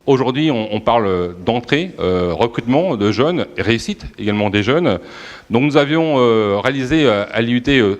aujourd'hui, on parle d'entrée, recrutement de jeunes, réussite également des jeunes. Donc nous avions réalisé à l'IUT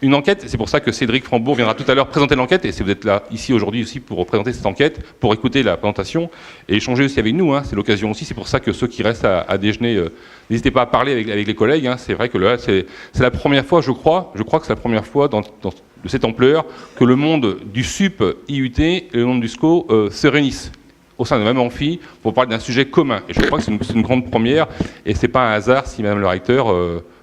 une enquête, c'est pour ça que Cédric Frambourg viendra tout à l'heure présenter l'enquête, et si vous êtes là ici aujourd'hui aussi pour présenter cette enquête, pour écouter la présentation, et échanger aussi avec nous, hein, c'est l'occasion aussi, c'est pour ça que ceux qui restent à déjeuner, n'hésitez pas à parler avec les collègues, hein, c'est vrai que là, c'est la première fois, je crois que c'est la première fois de cette ampleur que le monde du SUP, IUT et le monde du SCO se réunissent au sein de la même amphi pour parler d'un sujet commun. Et je crois que c'est une grande première, et c'est pas un hasard si Madame le recteur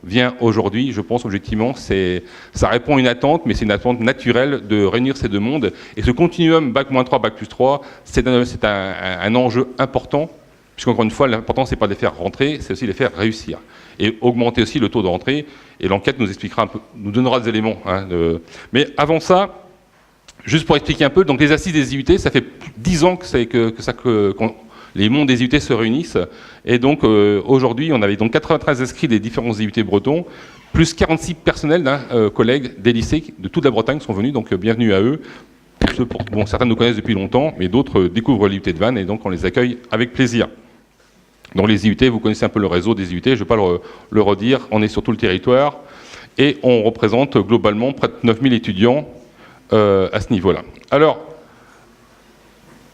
vient aujourd'hui. Je pense objectivement, ça répond à une attente, mais c'est une attente naturelle de réunir ces deux mondes. Et ce continuum Bac-3, Bac+3, c'est un enjeu important, puisqu'encore une fois, l'important, c'est pas de les faire rentrer, c'est aussi de les faire réussir. Et augmenter aussi le taux de rentrée, et l'enquête nous expliquera un peu, nous donnera des éléments. Hein, Mais avant ça, juste pour expliquer un peu, donc les assises des IUT, ça fait 10 ans que les mondes des IUT se réunissent. Et donc aujourd'hui, on avait donc 93 inscrits des différents IUT bretons, plus 46 personnels, collègues des lycées de toute la Bretagne sont venus, donc bienvenue à eux. Bon, certains nous connaissent depuis longtemps, mais d'autres découvrent l'IUT de Vannes, et donc on les accueille avec plaisir. Dans les IUT, vous connaissez un peu le réseau des IUT, je ne vais pas le redire, on est sur tout le territoire, et on représente globalement près de 9000 étudiants à ce niveau-là. Alors,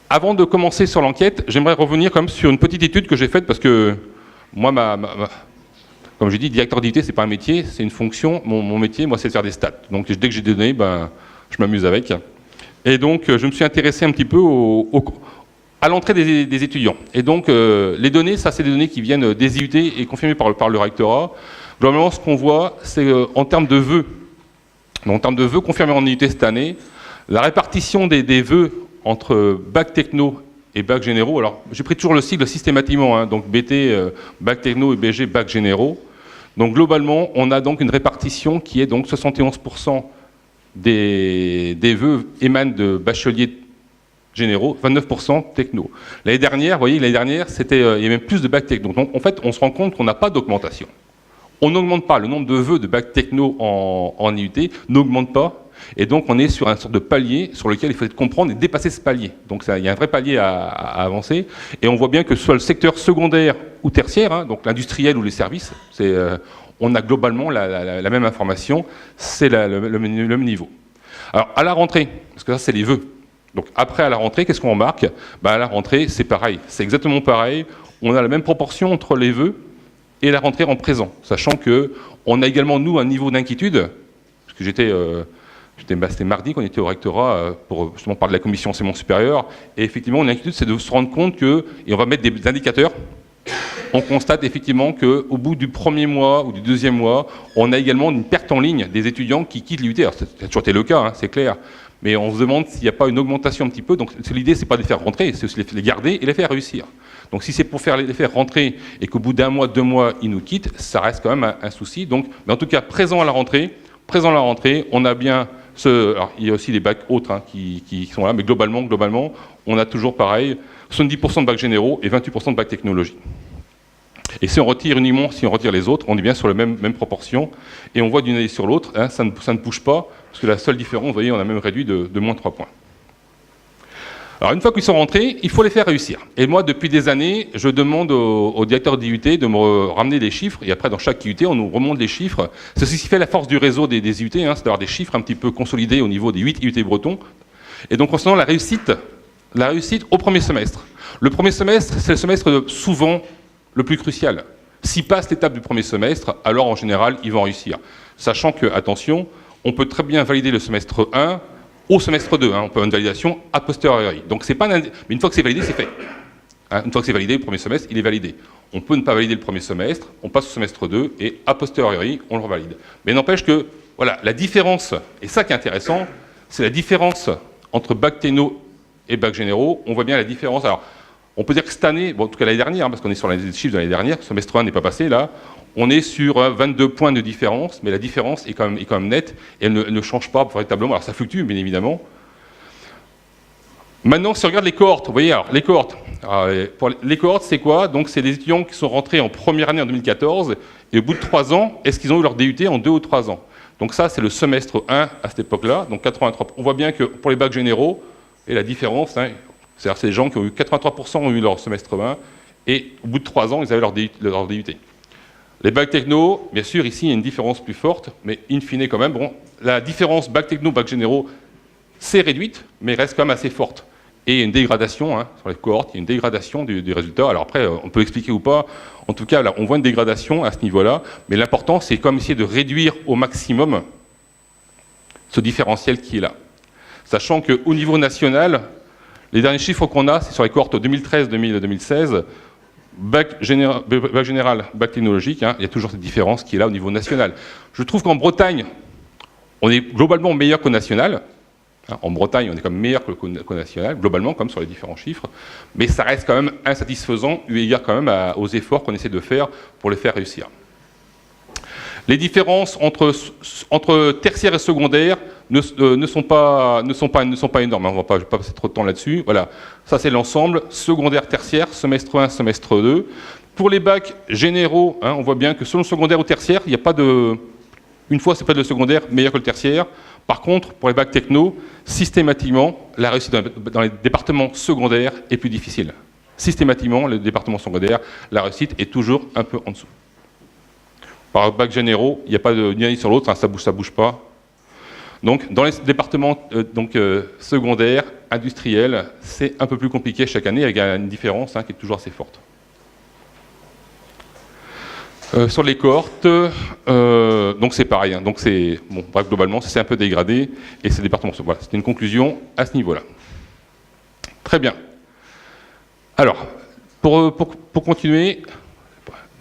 avant de commencer sur l'enquête, j'aimerais revenir quand même sur une petite étude que j'ai faite, parce que moi, comme j'ai dit, directeur d'IUT, c'est pas un métier, c'est une fonction. Mon métier, moi, c'est de faire des stats. Donc, dès que j'ai des données, je m'amuse avec. Et donc, je me suis intéressé un petit peu à l'entrée des étudiants. Et donc, les données, ça, c'est des données qui viennent des IUT et confirmées par le rectorat. Globalement, ce qu'on voit, c'est en termes de vœux, donc, en termes de vœux confirmés en IUT cette année, la répartition des vœux entre bac techno et bac généraux, alors j'ai pris toujours le cycle systématiquement, hein, donc BT, bac techno et BG, bac généraux. Donc globalement, on a donc une répartition qui est donc 71% des vœux émanent de bacheliers généraux, 29% techno. L'année dernière, vous voyez, il y avait même plus de bac techno. Donc en fait, on se rend compte qu'on n'a pas d'augmentation. On n'augmente pas, le nombre de vœux de bac techno en IUT n'augmente pas, et donc on est sur un sorte de palier sur lequel il faut comprendre et dépasser ce palier. Donc il y a un vrai palier à avancer, et on voit bien que soit le secteur secondaire ou tertiaire, hein, donc l'industriel ou les services, on a globalement la même information, c'est le même niveau. Alors à la rentrée, parce que ça c'est les vœux, donc après à la rentrée, qu'est-ce qu'on remarque? À la rentrée, c'est pareil, c'est exactement pareil, on a la même proportion entre les vœux et la rentrée en présent, sachant qu'on a également, nous, un niveau d'inquiétude, parce que c'était mardi qu'on était au rectorat pour justement parler de la commission enseignement supérieur, et effectivement, l'inquiétude, c'est de se rendre compte que, et on va mettre des indicateurs, on constate effectivement qu'au bout du premier mois ou du deuxième mois, on a également une perte en ligne des étudiants qui quittent l'IUT. Alors, ça a toujours été le cas, hein, c'est clair, mais on se demande s'il n'y a pas une augmentation un petit peu. Donc l'idée, c'est pas de les faire rentrer, c'est aussi de les garder et les faire réussir. Donc si c'est pour les faire rentrer et qu'au bout d'un mois, 2 mois, ils nous quittent, ça reste quand même un souci. Donc, mais en tout cas, présent à la rentrée, on a bien alors, il y a aussi des bacs autres, hein, qui sont là, mais globalement, on a toujours pareil, 70% de bacs généraux et 28% de bacs technologie. Et si on retire les autres, on est bien sur la même proportion, et on voit d'une année sur l'autre, hein, ça ne bouge pas, parce que la seule différence, vous voyez, on a même réduit de moins 3 points. Alors une fois qu'ils sont rentrés, il faut les faire réussir. Et moi, depuis des années, je demande au directeur d'IUT de me ramener des chiffres, et après, dans chaque IUT, on nous remonte les chiffres. C'est ce qui fait la force du réseau des IUT, hein, c'est d'avoir des chiffres un petit peu consolidés au niveau des 8 IUT bretons. Et donc, concernant la réussite au premier semestre. Le premier semestre, c'est le semestre souvent le plus crucial. S'ils passent l'étape du premier semestre, alors en général, ils vont réussir. Sachant que, attention, on peut très bien valider le semestre 1 au semestre 2, hein, on peut avoir une validation a posteriori. Donc c'est pas mais une fois que c'est validé, c'est fait. Hein, une fois que c'est validé, le premier semestre, il est validé. On peut ne pas valider le premier semestre, on passe au semestre 2, et a posteriori, on le revalide. Mais n'empêche que, voilà, la différence, et ça qui est intéressant, c'est la différence entre bac techno et bac généraux. On voit bien la différence. Alors, on peut dire que cette année, bon, en tout cas l'année dernière, hein, parce qu'on est sur les chiffres de l'année dernière, le semestre 1 n'est pas passé, là, on est sur 22 points de différence, mais la différence est quand même nette, et elle ne change pas véritablement. Alors ça fluctue, bien évidemment. Maintenant, si on regarde les cohortes, vous voyez, alors les cohortes. Les cohortes, c'est quoi? Donc c'est des étudiants qui sont rentrés en première année en 2014, et au bout de 3 ans, est-ce qu'ils ont eu leur DUT en 2 ou 3 ans? Donc ça, c'est le semestre 1 à cette époque-là, donc 83. On voit bien que pour les bacs généraux, et la différence, hein, C'est-à-dire c'est des gens qui ont eu 83% ont eu leur semestre 1, et au bout de 3 ans, ils avaient leur DUT. Les bacs techno, bien sûr, ici, il y a une différence plus forte, mais in fine, quand même, bon, la différence bac techno, bac généraux, c'est réduite, mais reste quand même assez forte. Et il y a une dégradation, hein, sur les cohortes, il y a une dégradation du résultat. Alors après, on peut expliquer ou pas, en tout cas, là, on voit une dégradation à ce niveau-là, mais l'important, c'est comme essayer de réduire au maximum ce différentiel qui est là. Sachant qu'au niveau national, les derniers chiffres qu'on a, c'est sur les cohortes 2013-2016, bac général, bac technologique, hein, il y a toujours cette différence qui est là au niveau national. Je trouve qu'en Bretagne, on est globalement meilleur qu'au national. Hein, en Bretagne, on est quand même meilleur qu'au national, globalement, comme sur les différents chiffres. Mais ça reste quand même insatisfaisant, eu égard quand même aux efforts qu'on essaie de faire pour les faire réussir. Les différences entre tertiaire et secondaire ne sont pas énormes. Hein, je ne vais pas passer trop de temps là-dessus. Voilà, ça c'est l'ensemble, secondaire, tertiaire, semestre 1, semestre 2. Pour les bacs généraux, hein, on voit bien que selon le secondaire ou tertiaire, il n'y a pas de... Une fois, c'est pas le secondaire meilleur que le tertiaire. Par contre, pour les bacs techno, systématiquement, la réussite dans les départements secondaires est plus difficile. Systématiquement, les départements secondaires, la réussite est toujours un peu en dessous. Par bac généraux, il n'y a pas de ni sur l'autre, hein, ça bouge pas. Donc, dans les départements secondaires, industriels, c'est un peu plus compliqué chaque année, avec une différence hein, qui est toujours assez forte. Sur les cohortes, donc c'est pareil. Hein, donc c'est bon, bref, globalement, c'est un peu dégradé, et ces départements. Voilà, c'était une conclusion à ce niveau-là. Très bien. Alors, pour continuer,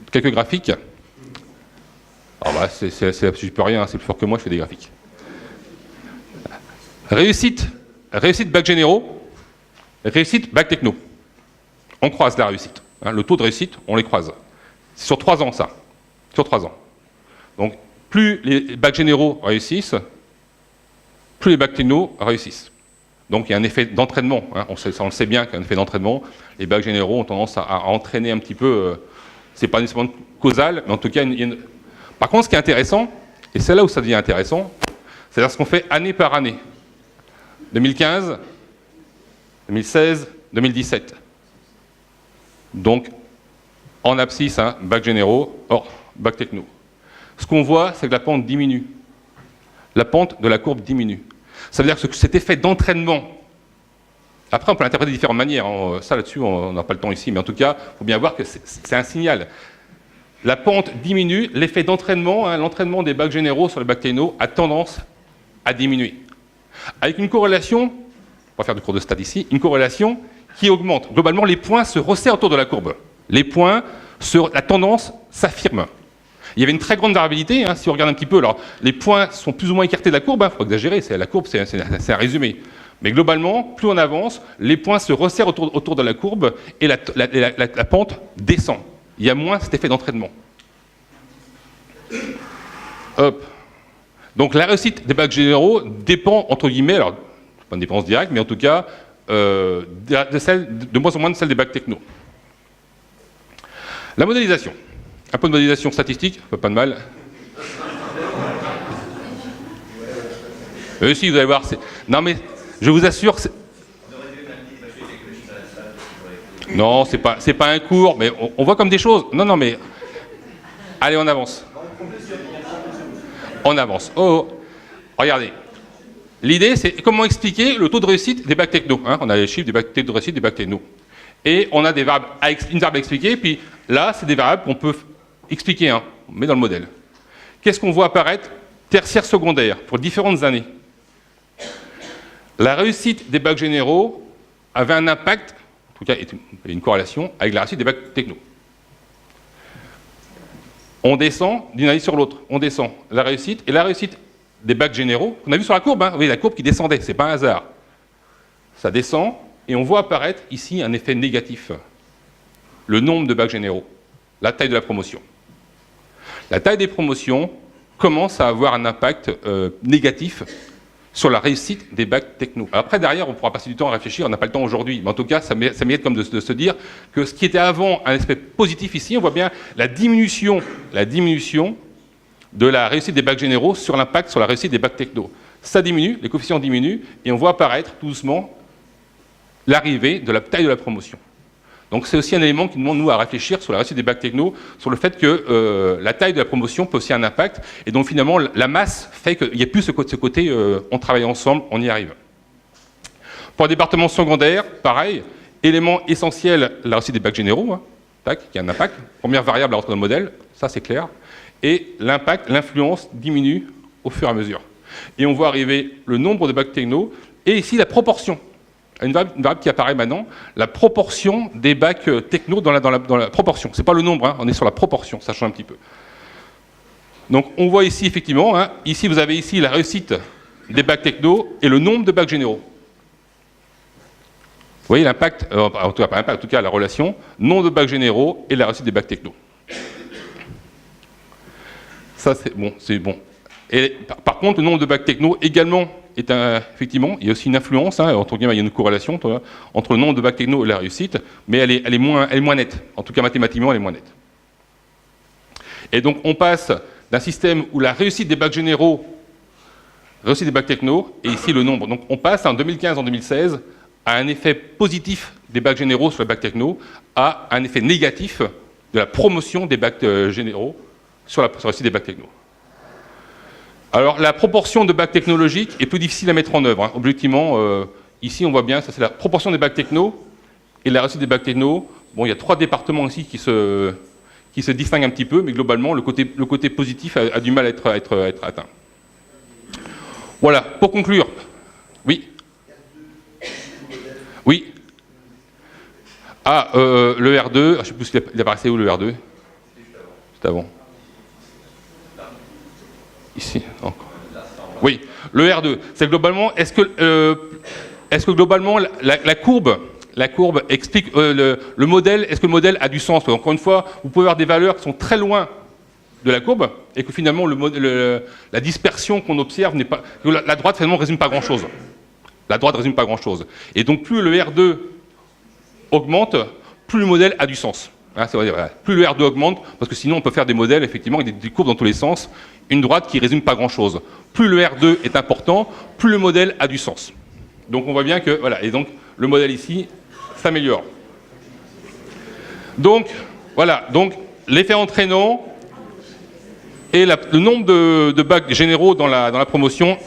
quelques graphiques. Alors bah, je peux rien, c'est plus fort que moi, je fais des graphiques. Réussite bac généraux, réussite bac techno. On croise la réussite. Hein, le taux de réussite, on les croise. C'est sur 3 ans, ça. Sur 3 ans. Donc, plus les bacs généraux réussissent, plus les bacs techno réussissent. Donc, il y a un effet d'entraînement. Hein, on le sait bien qu'il y a un effet d'entraînement. Les bacs généraux ont tendance à entraîner un petit peu. C'est pas nécessairement causal, mais en tout cas, Par contre, ce qui est intéressant, et c'est là où ça devient intéressant, c'est-à-dire ce qu'on fait année par année. 2015, 2016, 2017. Donc, en abscisse, hein, bac généraux, hors bac techno. Ce qu'on voit, c'est que la pente diminue. La pente de la courbe diminue. Ça veut dire que cet effet d'entraînement, après on peut l'interpréter de différentes manières, hein, ça là-dessus on n'a pas le temps ici, mais en tout cas, il faut bien voir que c'est un signal. La pente diminue, l'effet d'entraînement, hein, l'entraînement des bacs généraux sur les bacs techno a tendance à diminuer. Avec une corrélation, on va faire du cours de stats ici, une corrélation qui augmente. Globalement, les points se resserrent autour de la courbe. Les points, la tendance s'affirme. Il y avait une très grande variabilité, hein, si on regarde un petit peu. Alors, les points sont plus ou moins écartés de la courbe, il faut exagérer, la courbe, c'est un résumé. Mais globalement, plus on avance, les points se resserrent autour de la courbe et la pente descend. Il y a moins cet effet d'entraînement. Hop. Donc la réussite des bacs généraux dépend, entre guillemets, alors, pas une dépense directe, mais en tout cas, de moins en moins de celle des bacs techno. La modélisation. Un peu de modélisation statistique, pas de mal. Si, vous allez voir. Non, mais je vous assure. Non, c'est pas un cours, mais on voit comme des choses. Non, mais. Allez, on avance. On avance. Oh. Regardez. L'idée, c'est comment expliquer le taux de réussite des bacs techno. Hein, on a les chiffres des bacs de réussite des bacs techno. Et on a une variable à expliquer, puis là, c'est des variables qu'on peut expliquer, hein, on met dans le modèle. Qu'est-ce qu'on voit apparaître? Tertiaire, secondaire, pour différentes années. La réussite des bacs généraux avait un impact, en tout cas, il y a une corrélation avec la réussite des bacs techno. On descend d'une année sur l'autre, on descend. La réussite des bacs généraux, on a vu sur la courbe, hein, oui, la courbe qui descendait, c'est pas un hasard. Ça descend, et on voit apparaître ici un effet négatif. Le nombre de bacs généraux, la taille de la promotion. La taille des promotions commence à avoir un impact négatif sur la réussite des bacs techno. Après, derrière, on pourra passer du temps à réfléchir, on n'a pas le temps aujourd'hui, mais en tout cas, ça mérite comme de se dire que ce qui était avant un aspect positif ici, on voit bien la diminution de la réussite des bacs généraux sur l'impact sur la réussite des bacs techno. Ça diminue, les coefficients diminuent, et on voit apparaître tout doucement l'arrivée de la taille de la promotion. Donc c'est aussi un élément qui nous demande, nous, à réfléchir sur la réussite des bacs techno, sur le fait que la taille de la promotion peut aussi avoir un impact, et donc finalement, la masse fait qu'il n'y a plus ce côté on travaille ensemble, on y arrive. Pour le département secondaire, pareil, élément essentiel, la réussite des bacs généraux, hein, tac, il y a un impact, première variable à rentrer dans le modèle, ça c'est clair, et l'impact, l'influence diminue au fur et à mesure. Et on voit arriver le nombre de bacs techno, et ici la proportion. Une variable qui apparaît maintenant, la proportion des bacs techno dans la proportion. Ce n'est pas le nombre, hein, on est sur la proportion, ça change un petit peu. Donc on voit ici effectivement, hein, ici vous avez ici la réussite des bacs techno et le nombre de bacs généraux. Vous voyez l'impact, en tout cas la relation, nombre de bacs généraux et la réussite des bacs techno. Ça c'est bon, c'est bon. Et par contre, le nombre de bacs techno également est effectivement, il y a aussi une influence, hein, entre guillemets, il y a une corrélation entre le nombre de bacs techno et la réussite, mais elle est moins nette. En tout cas, mathématiquement, elle est moins nette. Et donc, on passe d'un système où la réussite des bacs généraux, réussite des bacs techno, et ici le nombre. Donc, on passe en 2015, en 2016, à un effet positif des bacs généraux sur les bacs techno, à un effet négatif de la promotion des bacs généraux sur la réussite des bacs techno. Alors, la proportion de bacs technologiques est plus difficile à mettre en œuvre. Hein. Objectivement, ici, on voit bien, ça c'est la proportion des bacs techno et la réussite des bacs techno. Bon, il y a 3 départements ici qui se distinguent un petit peu, mais globalement, le côté positif a du mal à être atteint. Voilà, pour conclure. Oui. Oui. Ah, le R2, je ne sais plus s'il apparaissait où le R2. C'était avant. Ici, encore. Oui, le R2. C'est globalement, est-ce que globalement la courbe explique le modèle, est-ce que le modèle a du sens? Encore une fois, vous pouvez avoir des valeurs qui sont très loin de la courbe et que finalement la dispersion qu'on observe n'est pas. La droite finalement résume pas grand-chose. La droite résume pas grand-chose. Et donc plus le R2 augmente, plus le modèle a du sens. Hein, voilà. Plus le R2 augmente, parce que sinon on peut faire des modèles effectivement avec des courbes dans tous les sens, une droite qui résume pas grand-chose. Plus le R2 est important, plus le modèle a du sens. Donc on voit bien que voilà, et donc le modèle ici s'améliore. Donc voilà, donc l'effet entraînant et le nombre de bacs généraux dans la promotion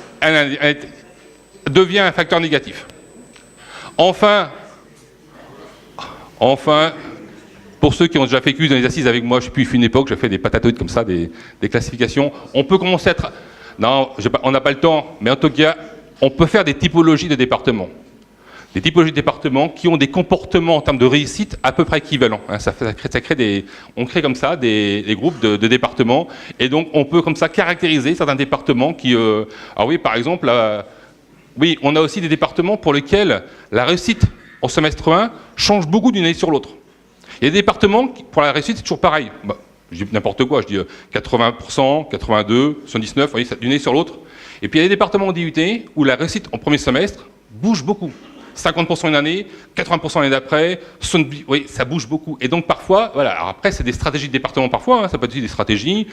devient un facteur négatif. Enfin, pour ceux qui ont déjà fait QS dans les assises avec moi, je sais plus, il fut une époque, j'ai fait des patatoïdes comme ça, des classifications. On peut commencer à être... Non, on n'a pas le temps, mais en tout cas, on peut faire des typologies de départements. Des typologies de départements qui ont des comportements en termes de réussite à peu près équivalents. Hein, on crée comme ça des groupes de départements, et donc on peut comme ça caractériser certains départements qui... alors oui, par exemple, oui, on a aussi des départements pour lesquels la réussite au semestre 1 change beaucoup d'une année sur l'autre. Il y a des départements, pour la réussite, c'est toujours pareil. Bah, je dis n'importe quoi, je dis 80%, 82%, 79%, vous voyez, d'une année sur l'autre. Et puis il y a des départements en DUT où la réussite en premier semestre bouge beaucoup. 50% une année, 80% l'année d'après, oui, ça bouge beaucoup. Et donc parfois, voilà, alors après c'est des stratégies de département parfois, hein, ça peut être aussi des stratégies.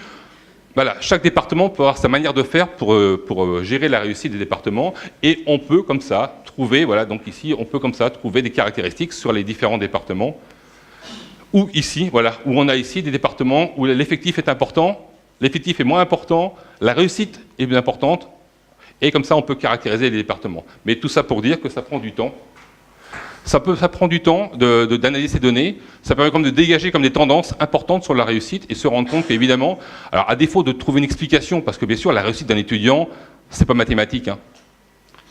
Voilà, chaque département peut avoir sa manière de faire pour gérer la réussite des départements, et on peut comme ça trouver, voilà, donc ici, on peut comme ça trouver des caractéristiques sur les différents départements. Ou ici, voilà, où on a ici des départements où l'effectif est important, l'effectif est moins important, la réussite est plus importante, et comme ça on peut caractériser les départements. Mais tout ça pour dire que ça prend du temps. Ça prend du temps d'analyser ces données, ça permet comme de dégager comme des tendances importantes sur la réussite et se rendre compte qu'évidemment, alors à défaut de trouver une explication, parce que bien sûr la réussite d'un étudiant, c'est pas mathématique, hein.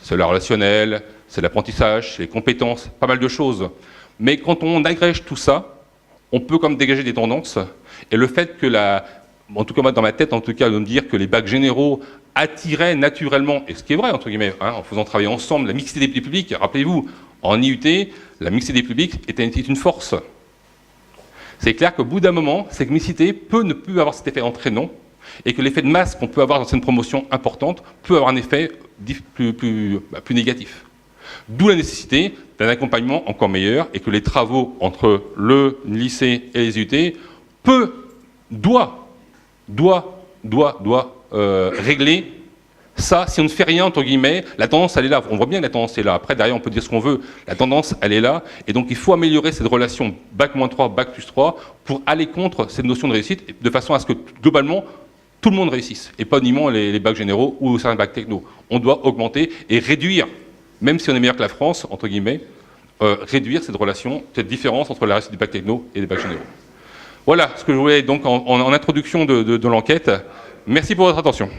C'est le relationnel, c'est l'apprentissage, c'est les compétences, pas mal de choses. Mais quand on agrège tout ça, on peut comme dégager des tendances, et le fait que en tout cas moi dans ma tête en tout cas de me dire que les bacs généraux attiraient naturellement, et ce qui est vrai entre guillemets, hein, en faisant travailler ensemble la mixité des publics, rappelez-vous, en IUT, la mixité des publics était une force. C'est clair qu'au bout d'un moment, cette mixité ne peut avoir cet effet entraînant, et que l'effet de masse qu'on peut avoir dans une promotion importante peut avoir un effet plus négatif. D'où la nécessité d'un accompagnement encore meilleur, et que les travaux entre le lycée et les IUT doit régler Ça, si on ne fait rien, entre guillemets, la tendance, elle est là. On voit bien que la tendance est là. Après, derrière, on peut dire ce qu'on veut. La tendance, elle est là. Et donc, il faut améliorer cette relation bac-3, bac+3 pour aller contre cette notion de réussite, de façon à ce que, globalement, tout le monde réussisse. Et pas uniquement les bacs généraux ou certains bacs techno. On doit augmenter et réduire, même si on est meilleur que la France, entre guillemets, réduire cette relation, cette différence entre la réussite des bacs techno et des bacs généraux. Voilà ce que je voulais donc en introduction de l'enquête. Merci pour votre attention.